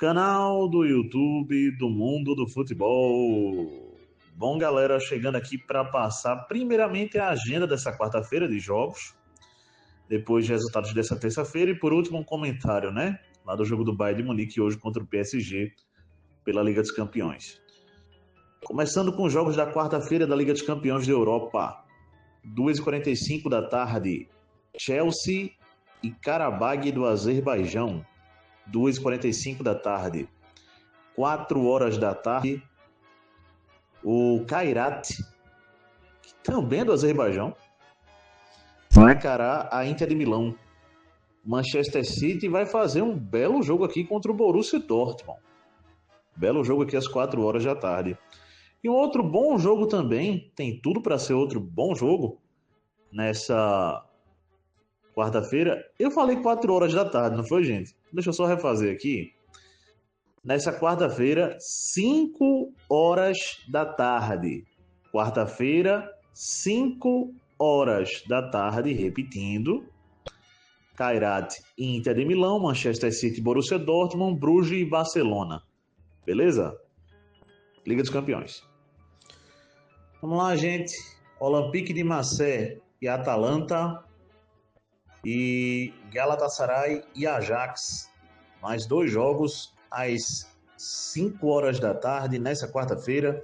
Canal do YouTube do Mundo do Futebol. Bom, galera, chegando aqui para passar primeiramente a agenda dessa quarta-feira de jogos, depois de resultados dessa terça-feira e por último um comentário, né? Lá do jogo do Bayern de Munique hoje contra o PSG pela Liga dos Campeões. Começando com os jogos da quarta-feira da Liga dos Campeões da Europa. 2h45 da tarde, Chelsea e Karabag do Azerbaijão. 2h45 da tarde. 4 horas da tarde, o Kairat, que também é do Azerbaijão, vai encarar a Inter de Milão. Manchester City vai fazer um belo jogo aqui contra o Borussia Dortmund. Belo jogo aqui às 4 horas da tarde. E um outro bom jogo também, tem tudo para ser outro bom jogo nessa quarta-feira. Eu falei 4 horas da tarde, não foi, gente? Deixa eu só refazer aqui. Nessa quarta-feira, 5 horas da tarde. Quarta-feira, 5 horas da tarde, repetindo. Kairat, Inter de Milão, Manchester City, Borussia Dortmund, Bruges e Barcelona. Beleza? Liga dos Campeões. Vamos lá, gente. Olympique de Marseille e Atalanta. E Galatasaray e Ajax. Mais 2 jogos às 5 horas da tarde, nessa quarta-feira,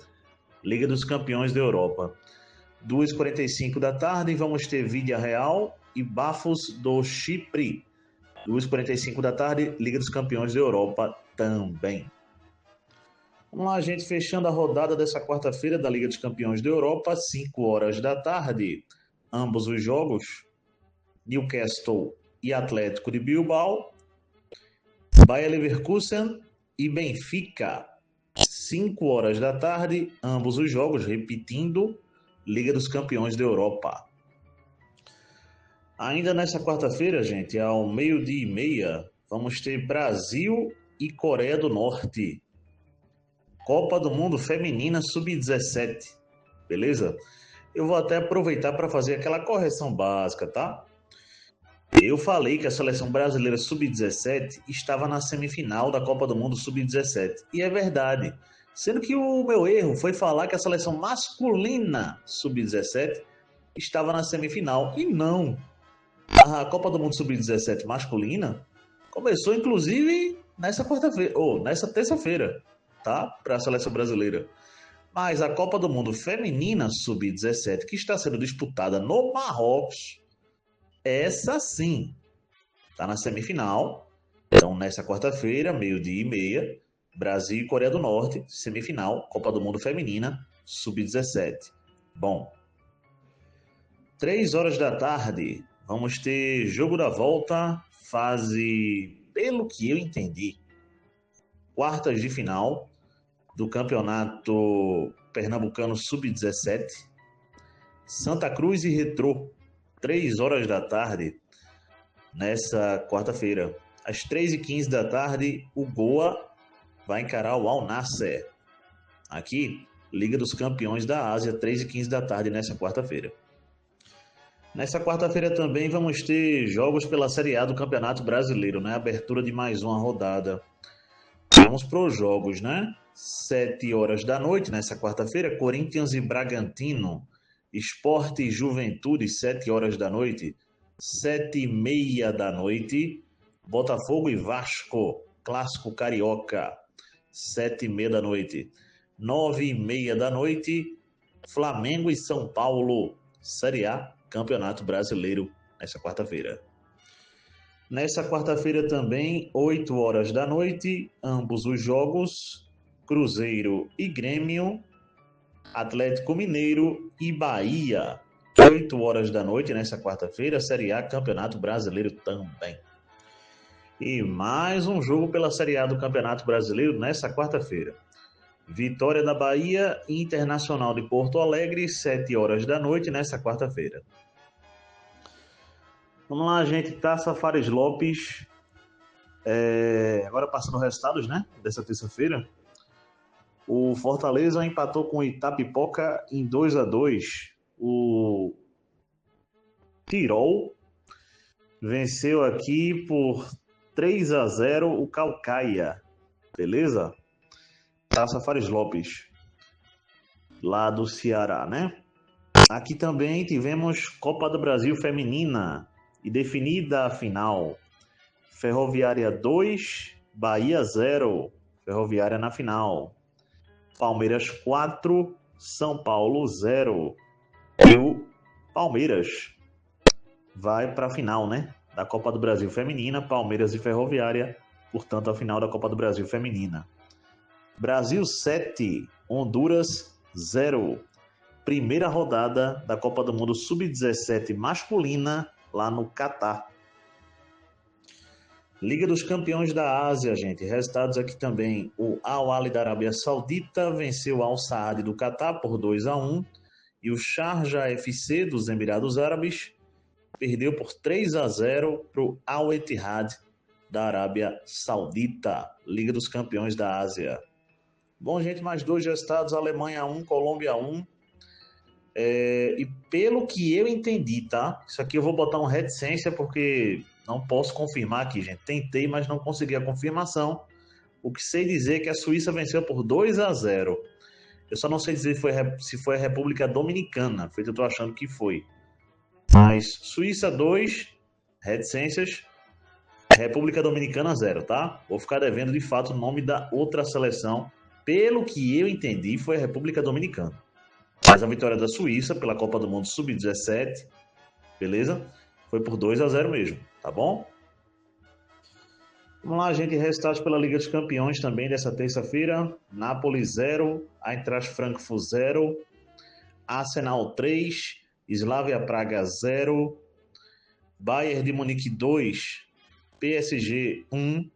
Liga dos Campeões da Europa. 2h45 da tarde, vamos ter Villarreal e Bafos do Chipre. 2h45 da tarde, Liga dos Campeões da Europa também. Vamos lá, gente, fechando a rodada dessa quarta-feira da Liga dos Campeões da Europa, 5 horas da tarde. Ambos os jogos, Newcastle e Atlético de Bilbao, Bayer Leverkusen e Benfica, 5 horas da tarde, ambos os jogos, repetindo, Liga dos Campeões da Europa. Ainda nessa quarta-feira, gente, ao 12h30, vamos ter Brasil e Coreia do Norte. Copa do Mundo Feminina Sub-17, beleza? Eu vou até aproveitar para fazer aquela correção básica, tá? Eu falei que a seleção brasileira Sub-17 estava na semifinal da Copa do Mundo Sub-17. E é verdade. Sendo que o meu erro foi falar que a seleção masculina Sub-17 estava na semifinal. E não. A Copa do Mundo Sub-17 masculina começou, inclusive, nessa quarta-feira, ou nessa terça-feira, tá? Para a seleção brasileira. Mas a Copa do Mundo Feminina Sub-17, que está sendo disputada no Marrocos, essa sim, está na semifinal. Então, nessa quarta-feira, 12h30, Brasil e Coreia do Norte, semifinal, Copa do Mundo Feminina, Sub-17. Bom, 3 horas da tarde, vamos ter jogo da volta, fase, pelo que eu entendi, quartas de final do Campeonato Pernambucano Sub-17, Santa Cruz e Retrô, 3 horas da tarde, nessa quarta-feira. Às 3h15 da tarde, o Goa vai encarar o Al Nassr. Aqui, Liga dos Campeões da Ásia, 3h15 da tarde, nessa quarta-feira. Nessa quarta-feira também vamos ter jogos pela Série A do Campeonato Brasileiro, né? Abertura de mais uma rodada. Vamos para os jogos, né? 7 horas da noite, nessa quarta-feira, Corinthians e Bragantino. Sport e Juventude, 7 horas da noite. 7h30 da noite, Botafogo e Vasco, Clássico Carioca, 7h30 da noite. 9h30 da noite, Flamengo e São Paulo, Série A, Campeonato Brasileiro, nessa quarta-feira. Nessa quarta-feira também, 8 horas da noite, ambos os jogos, Cruzeiro e Grêmio, Atlético Mineiro e Bahia. 8 horas da noite, nessa quarta-feira, Série A, Campeonato Brasileiro também. E mais um jogo pela Série A do Campeonato Brasileiro nessa quarta-feira. Vitória da Bahia e Internacional de Porto Alegre, 7 horas da noite, nessa quarta-feira. Vamos lá, gente. Taça Fares Lopes. Agora passando os resultados, né? Dessa terça-feira. O Fortaleza empatou com o Itapipoca em 2-2. O Tirol venceu aqui por 3-0 o Caucaia. beleza? Taça Fares Lopes, lá do Ceará, né? Aqui também tivemos Copa do Brasil Feminina e definida a final. Ferroviária 2, Bahia 0. Ferroviária na final. Palmeiras 4, São Paulo 0. E o Palmeiras vai para a final, né? Da Copa do Brasil Feminina, Palmeiras e Ferroviária, portanto, a final da Copa do Brasil Feminina. Brasil 7, Honduras 0. Primeira rodada da Copa do Mundo Sub-17 masculina lá no Catar. Liga dos Campeões da Ásia, gente. Resultados aqui também. O Al-Ahly da Arábia Saudita venceu o Al-Saad do Catar por 2-1 e o Sharjah FC dos Emirados Árabes perdeu por 3-0 para o Al-Ittihad da Arábia Saudita. Liga dos Campeões da Ásia. Bom, gente, mais 2 resultados. Alemanha 1, Colômbia 1. E pelo que eu entendi, tá? Isso aqui eu vou botar uma reticência porque não posso confirmar aqui, gente. Tentei, mas não consegui a confirmação. O que sei dizer é que a Suíça venceu por 2-0. Eu só não sei dizer se foi a República Dominicana, feito eu tô achando que foi. Mas Suíça 2, reticências, República Dominicana 0, tá? Vou ficar devendo de fato o nome da outra seleção. Pelo que eu entendi, foi a República Dominicana. Mas a vitória da Suíça pela Copa do Mundo Sub-17, beleza? Foi por 2-0 mesmo, tá bom? Vamos lá, gente. Resultados pela Liga dos Campeões também dessa terça-feira. Napoli 0, Eintracht Frankfurt 0, Arsenal 3, Slavia Praga 0, Bayern de Munique 2, PSG 1,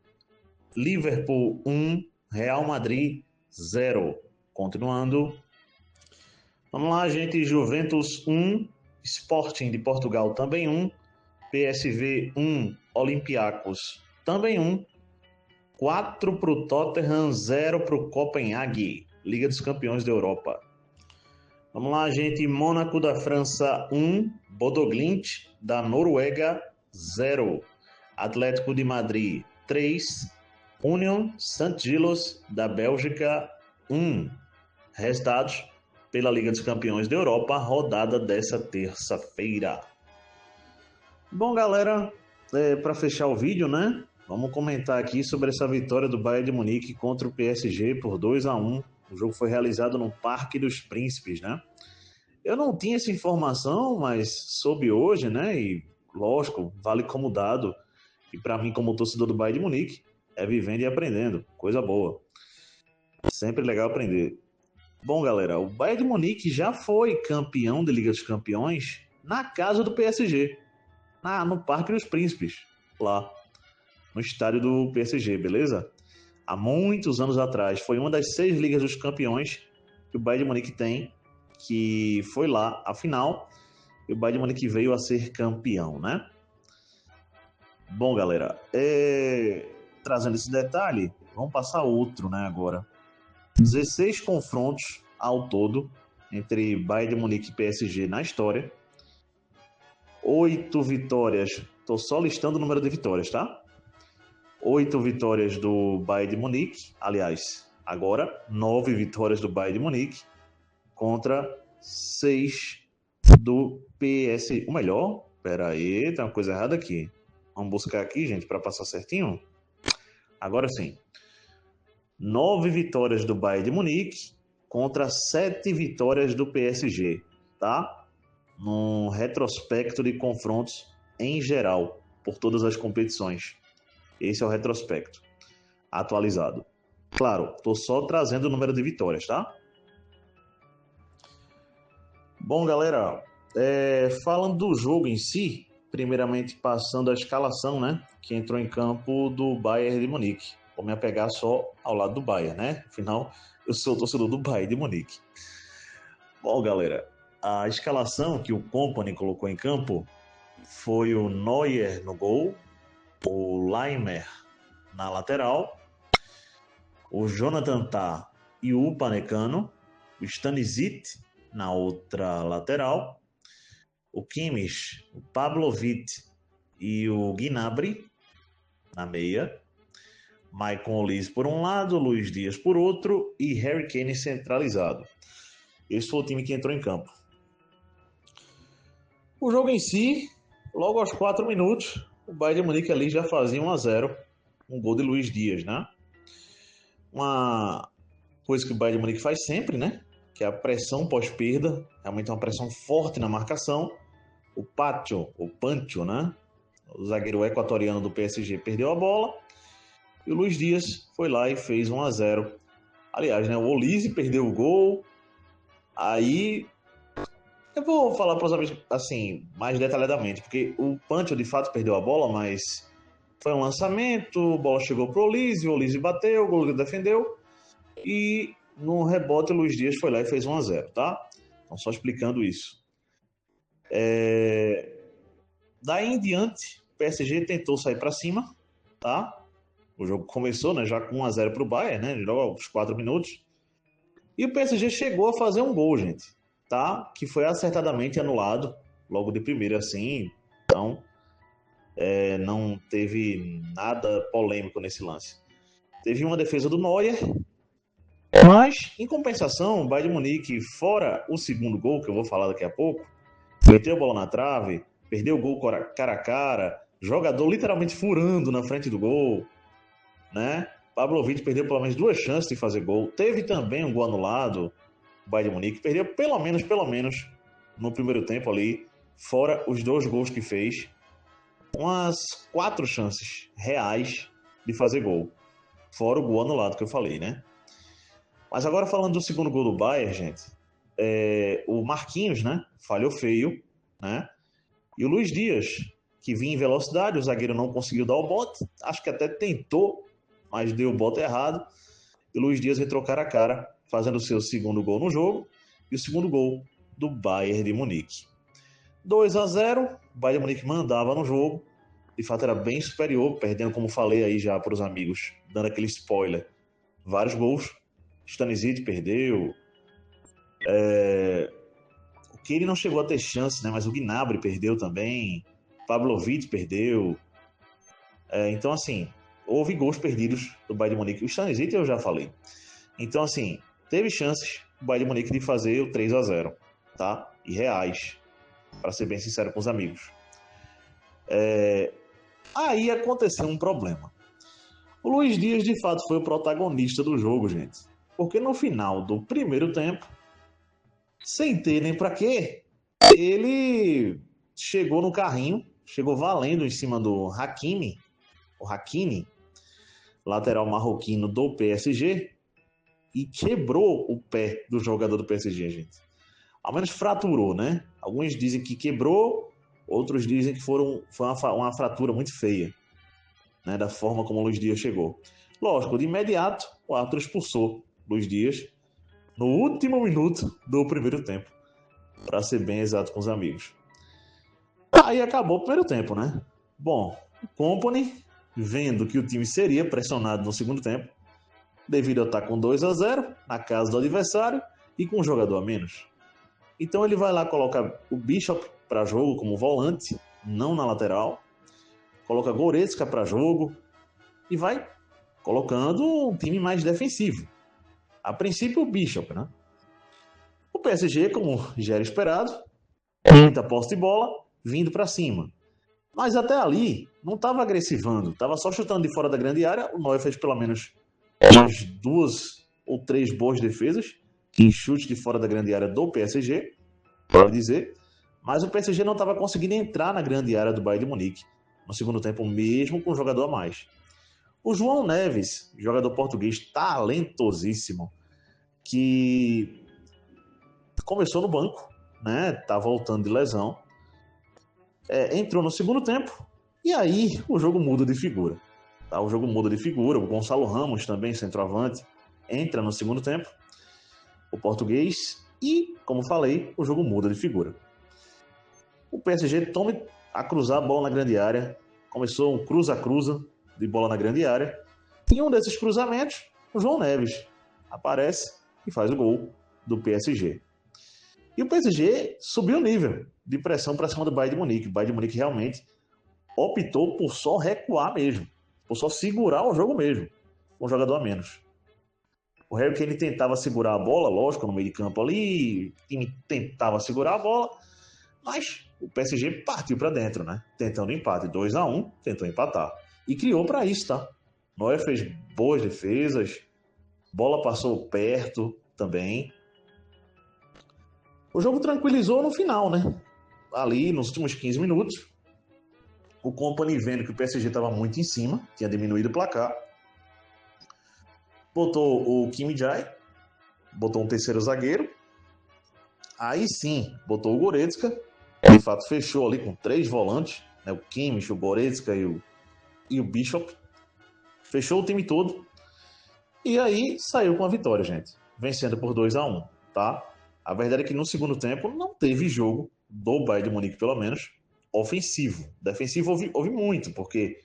Liverpool 1, Real Madrid 0. Continuando. Vamos lá, gente. Juventus 1, Sporting de Portugal também 1, PSV 1, Olympiacos também 1, 4 para o Tottenham, 0 para o Copenhague, Liga dos Campeões da Europa. Vamos lá, gente. Mônaco da França 1, Bodo/Glimt da Noruega 0, Atlético de Madrid 3, Union Saint-Gilloise da Bélgica 1. Resultados pela Liga dos Campeões da Europa, rodada dessa terça-feira. Bom, galera, para fechar o vídeo, né? Vamos comentar aqui sobre essa vitória do Bayern de Munique contra o PSG por 2-1. O jogo foi realizado no Parque dos Príncipes, né? Eu não tinha essa informação, mas soube hoje, né? E, lógico, vale como dado. E para mim, como torcedor do Bayern de Munique, é vivendo e aprendendo. Coisa boa. Sempre legal aprender. Bom, galera, o Bayern de Munique já foi campeão da Liga dos Campeões na casa do PSG, no Parque dos Príncipes, lá no estádio do PSG, beleza? Há muitos anos atrás, foi uma das 6 Ligas dos Campeões que o Bayern de Munique tem, que foi lá a final, e o Bayern de Munique veio a ser campeão, né? Bom, galera, trazendo esse detalhe, vamos passar outro, né, agora. 16 confrontos ao todo entre Bayern de Munique e PSG na história. 8 vitórias. Estou só listando o número de vitórias, tá? 8 vitórias do Bayern de Munique. Aliás, agora 9 vitórias do Bayern de Munique contra 6 do PSG. O melhor? Pera aí, tem uma coisa errada aqui. Vamos buscar aqui, gente, para passar certinho. Agora sim. 9 vitórias do Bayern de Munique contra 7 vitórias do PSG, tá? Num retrospecto de confrontos em geral, por todas as competições. Esse é o retrospecto atualizado. Claro, estou só trazendo o número de vitórias, tá? Bom, galera, falando do jogo em si, primeiramente passando a escalação, né? Que entrou em campo do Bayern de Munique. Vou me apegar só ao lado do Bayern, né? Afinal, eu sou torcedor do Bayern de Munique. Bom, galera, a escalação que o Kompany colocou em campo foi o Neuer no gol, o Laimer na lateral, o Jonathan Tah e o Upamecano, o Stanisic na outra lateral, o Kimmich, o Pavlovic e o Gnabry na meia, Maicon Olise por um lado, Luiz Dias por outro e Harry Kane centralizado. Esse foi o time que entrou em campo. O jogo em si, logo aos 4 minutos, o Bayern de Munique ali já fazia 1-0, um gol de Luiz Dias, né? Uma coisa que o Bayern de Munique faz sempre, né? Que é a pressão pós-perda, realmente uma pressão forte na marcação. O Pancho, né? O zagueiro equatoriano do PSG perdeu a bola e o Luiz Dias foi lá e fez 1-0. Aliás, né? O Olise perdeu o gol. Aí eu vou falar para os amigos assim, mais detalhadamente, porque o Pancho de fato perdeu a bola, mas foi um lançamento, a bola chegou pro o Olise bateu, o goleiro defendeu e no rebote o Luiz Dias foi lá e fez 1-0, tá? Então só explicando isso. Daí em diante, o PSG tentou sair para cima, tá? O jogo começou, né, já com 1-0 pro Bayern, né? Logo aos 4 minutos. E o PSG chegou a fazer um gol, gente, tá? Que foi acertadamente anulado logo de primeira, assim. Então, não teve nada polêmico nesse lance. Teve uma defesa do Neuer, mas, em compensação, o Bayern de Munique, fora o segundo gol, que eu vou falar daqui a pouco, meteu a bola na trave, perdeu o gol cara a cara, jogador literalmente furando na frente do gol, né? Pavlovic perdeu pelo menos 2 chances de fazer gol. Teve também um gol anulado. O Bayern de Munique perdeu pelo menos, no primeiro tempo ali, fora os 2 gols que fez, umas 4 chances reais de fazer gol. Fora o gol anulado que eu falei, né? Mas agora falando do segundo gol do Bayern, gente, o Marquinhos, né? Falhou feio, né? E o Luiz Dias, que vinha em velocidade, o zagueiro não conseguiu dar o bote, acho que até tentou, mas deu o bote errado. E o Luiz Dias entrou cara a cara, fazendo o seu segundo gol no jogo e o segundo gol do Bayern de Munique. 2-0, o Bayern de Munique mandava no jogo, de fato era bem superior, perdendo, como falei aí já para os amigos, dando aquele spoiler, vários gols. Stanisic perdeu, o Keire não chegou a ter chance, né? Mas o Gnabry perdeu também, Pavlovic perdeu. Então, assim, houve gols perdidos do Bayern de Munique. O Stanisic eu já falei. Então, assim, teve chances o Bayern de Munique de fazer o 3-0, tá? E reais, para ser bem sincero com os amigos. Aí aconteceu um problema. O Luiz Dias, de fato, foi o protagonista do jogo, gente. Porque no final do primeiro tempo, sem ter nem para quê, ele chegou no carrinho, chegou valendo em cima do Hakimi, o Hakimi, lateral marroquino do PSG, e quebrou o pé do jogador do PSG, gente. Ao menos fraturou, né? Alguns dizem que quebrou, outros dizem que foi uma fratura muito feia, né? Da forma como o Luiz Dias chegou. Lógico, de imediato, o árbitro expulsou Luiz Dias no último minuto do primeiro tempo, para ser bem exato com os amigos. Aí acabou o primeiro tempo, né? Bom, o Kompany, vendo que o time seria pressionado no segundo tempo, devido a estar com 2-0 na casa do adversário e com um jogador a menos. Então ele vai lá colocar o Bishop para jogo como volante, não na lateral, coloca Goretzka para jogo e vai colocando um time mais defensivo. A princípio o Bishop, né? O PSG, como já era esperado, muita posse de bola, vindo para cima. Mas até ali não estava agressivando, estava só chutando de fora da grande área. O Neuer fez pelo menos umas 2 ou 3 boas defesas em chute de fora da grande área do PSG, pode dizer. Mas o PSG não estava conseguindo entrar na grande área do Bayern de Munique no segundo tempo, mesmo com um jogador a mais. O João Neves, jogador português talentosíssimo, que começou no banco, né? Tá voltando de lesão. Entrou no segundo tempo e aí o jogo muda de figura. Tá? O jogo muda de figura. O Gonçalo Ramos, também centroavante, entra no segundo tempo. O português. E, como falei, o jogo muda de figura. O PSG toma a cruzar a bola na grande área. Começou um cruza-cruza de bola na grande área. Em um desses cruzamentos, o João Neves aparece e faz o gol do PSG. E o PSG subiu o nível de pressão para cima do Bayern de Munique. O Bayern de Munique realmente optou por só recuar mesmo, por só segurar o jogo mesmo. com um jogador a menos. O Harry Kane tentava segurar a bola, lógico, no meio de campo ali, o time tentava segurar a bola, mas o PSG partiu para dentro, né? Tentando empate, 2-1, tentou empatar. E criou para isso, tá? Neuer fez boas defesas, bola passou perto também. O jogo tranquilizou no final, né? Ali, nos últimos 15 minutos, o Kompany, vendo que o PSG estava muito em cima, tinha diminuído o placar, botou o Kim Jae, botou um terceiro zagueiro, aí sim, botou o Goretzka, de fato fechou ali com 3 volantes, né? O Kimmich, o Goretzka e o Bishop, fechou o time todo, e aí saiu com a vitória, gente, vencendo por 2-1, tá? A verdade é que no segundo tempo não teve jogo do Bayern de Munique, pelo menos, ofensivo. Defensivo houve muito, porque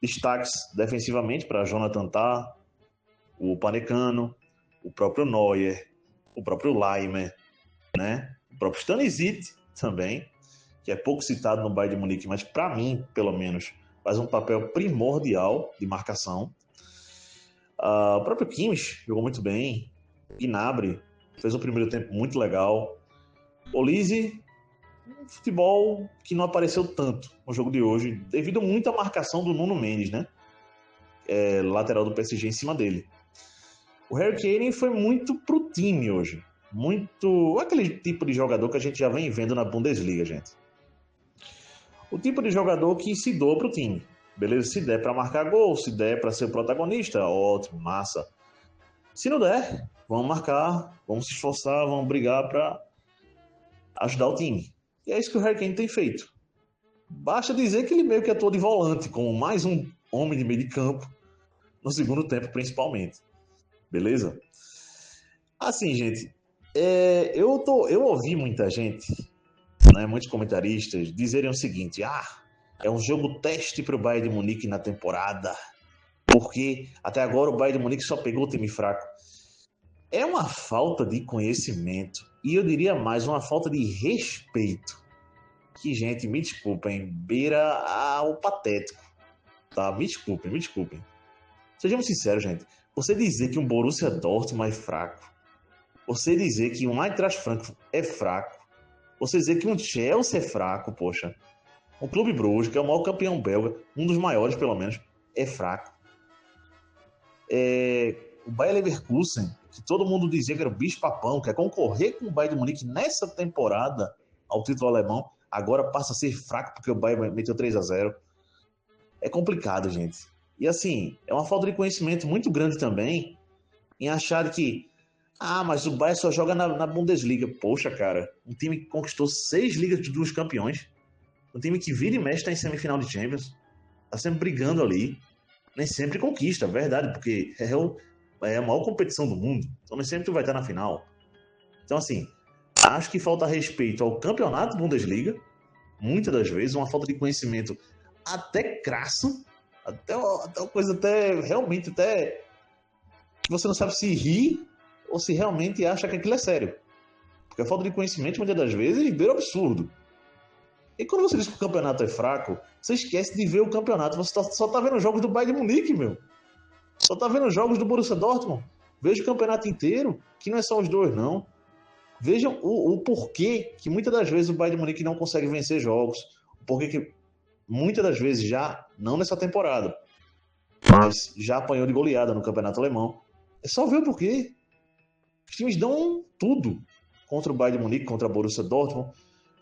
destaques defensivamente para Jonathan Tah, o Panecano, o próprio Neuer, o próprio Laimer, né? O próprio Stanisic também, que é pouco citado no Bayern de Munique, mas para mim, pelo menos, faz um papel primordial de marcação. O próprio Kimmich jogou muito bem, Gnabry fez um primeiro tempo muito legal. Olise, um futebol que não apareceu tanto no jogo de hoje, devido muito à marcação do Nuno Mendes, né? Lateral do PSG em cima dele. O Harry Kane foi muito pro time hoje. Muito aquele tipo de jogador que a gente já vem vendo na Bundesliga, gente. O tipo de jogador que se doa pro time. Beleza? Se der para marcar gol, se der para ser o protagonista, ótimo, massa. Se não der, vamos marcar, vamos se esforçar, vamos brigar para ajudar o time. E é isso que o Harry Kane tem feito. Basta dizer que ele meio que atuou de volante, como mais um homem de meio de campo, no segundo tempo principalmente. Beleza? Assim, gente, eu ouvi muita gente, né, muitos comentaristas, dizerem o seguinte: é um jogo teste para o Bayern de Munique na temporada, porque até agora o Bayern de Munique só pegou o time fraco. É uma falta de conhecimento, e eu diria mais, uma falta de respeito, que, gente, me desculpem, beira ao patético, tá? Me desculpem. Sejamos sinceros, gente. Você dizer que um Borussia Dortmund é fraco, você dizer que um Eintracht Frankfurt é fraco, você dizer que um Chelsea é fraco, poxa, o Clube Brugge, que é o maior campeão belga, um dos maiores pelo menos, é fraco. O Bayer Leverkusen, que todo mundo dizia que era o bicho-papão, quer concorrer com o Bayern de Munique nessa temporada ao título alemão, agora passa a ser fraco porque o Bayern meteu 3-0. É complicado, gente. E assim, é uma falta de conhecimento muito grande também em achar que mas o Bayern só joga na Bundesliga. Poxa, cara, um time que conquistou 6 Ligas dos Campeões, um time que vira e mexe está em semifinal de Champions, tá sempre brigando ali, nem sempre conquista, é verdade, porque é a maior competição do mundo, então nem sempre tu vai estar na final. Então assim, acho que falta respeito ao campeonato Bundesliga, muitas das vezes, uma falta de conhecimento até crasso, até uma coisa até realmente até que você não sabe se rir ou se realmente acha que aquilo é sério. Porque a falta de conhecimento, muitas das vezes, beira o absurdo. E quando você diz que o campeonato é fraco, você esquece de ver o campeonato. Você só tá vendo os jogos do Bayern de Munique, meu. Só tá vendo os jogos do Borussia Dortmund. Veja o campeonato inteiro, que não é só os dois, não. Vejam o porquê que muitas das vezes o Bayern de Munique não consegue vencer jogos. O porquê que muitas das vezes já, não nessa temporada, mas já apanhou de goleada no campeonato alemão. É só ver o porquê. Os times dão tudo contra o Bayern de Munique, contra a Borussia Dortmund,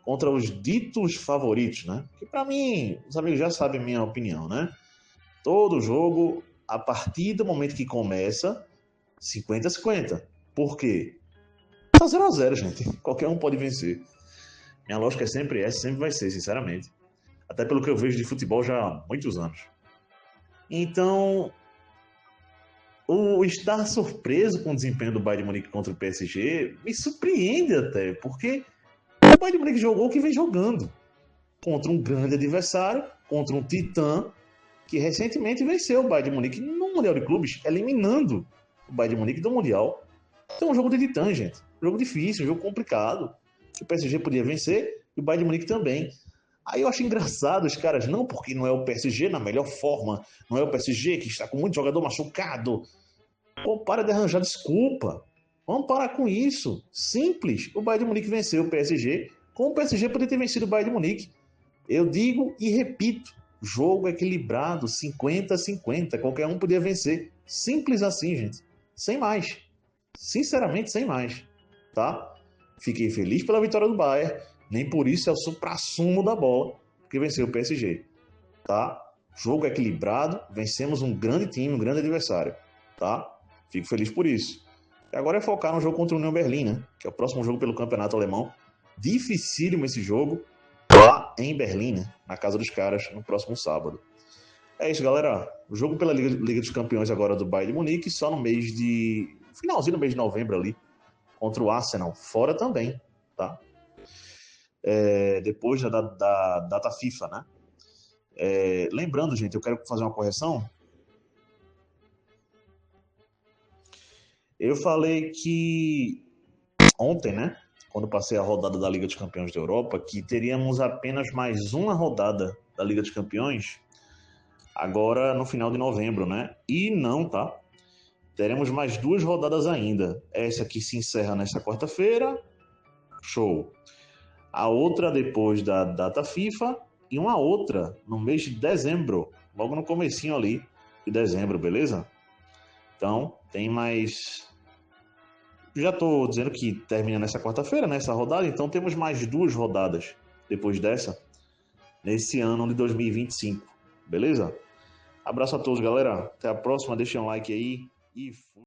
contra os ditos favoritos, né? Que para mim, os amigos já sabem a minha opinião, né? Todo jogo, a partir do momento que começa, 50-50. Por quê? Tá 0-0, gente. Qualquer um pode vencer. Minha lógica é sempre essa, sempre vai ser, sinceramente. Até pelo que eu vejo de futebol já há muitos anos. Então, o estar surpreso com o desempenho do Bayern de Munique contra o PSG me surpreende até, porque o Bayern de Munique jogou o que vem jogando contra um grande adversário, contra um titã que recentemente venceu o Bayern de Munique no Mundial de Clubes, eliminando o Bayern de Munique do Mundial. Então é um jogo de titã, gente. Um jogo difícil, um jogo complicado. Que o PSG podia vencer e o Bayern de Munique também. Aí eu acho engraçado os caras, não, porque não é o PSG na melhor forma, não é o PSG que está com muito jogador machucado. Pô, para de arranjar desculpa. Vamos parar com isso. Simples. O Bayern de Munique venceu o PSG, como o PSG poderia ter vencido o Bayern de Munique. Eu digo e repito, jogo equilibrado, 50-50, qualquer um podia vencer. Simples assim, gente. Sem mais. Sinceramente, sem mais. Tá? Fiquei feliz pela vitória do Bayern, nem por isso é o suprassumo da bola, que venceu o PSG. Tá? Jogo equilibrado, vencemos um grande time, um grande adversário. Tá? Fico feliz por isso. E agora é focar no jogo contra o União Berlim, né? Que é o próximo jogo pelo Campeonato Alemão. Dificílimo esse jogo, lá em Berlim, né? Na casa dos caras, no próximo sábado. É isso, galera. O jogo pela Liga dos Campeões agora do Bayern de Munique, só no mês de... finalzinho do mês de novembro ali, contra o Arsenal. Fora também, tá? Depois da data FIFA, né? Lembrando, gente, eu quero fazer uma correção. Eu falei que ontem, né? Quando passei a rodada da Liga dos Campeões da Europa, que teríamos apenas mais uma rodada da Liga dos Campeões agora no final de novembro, né? E não, tá? Teremos mais duas rodadas ainda. Essa que se encerra nesta quarta-feira, show. A outra depois da data FIFA e uma outra no mês de dezembro, logo no comecinho ali de dezembro, beleza? Então, tem mais... Já estou dizendo que termina nessa quarta-feira, nessa rodada, então temos mais duas rodadas depois dessa, nesse ano de 2025, beleza? Abraço a todos, galera. Até a próxima. Deixem um like aí e fui.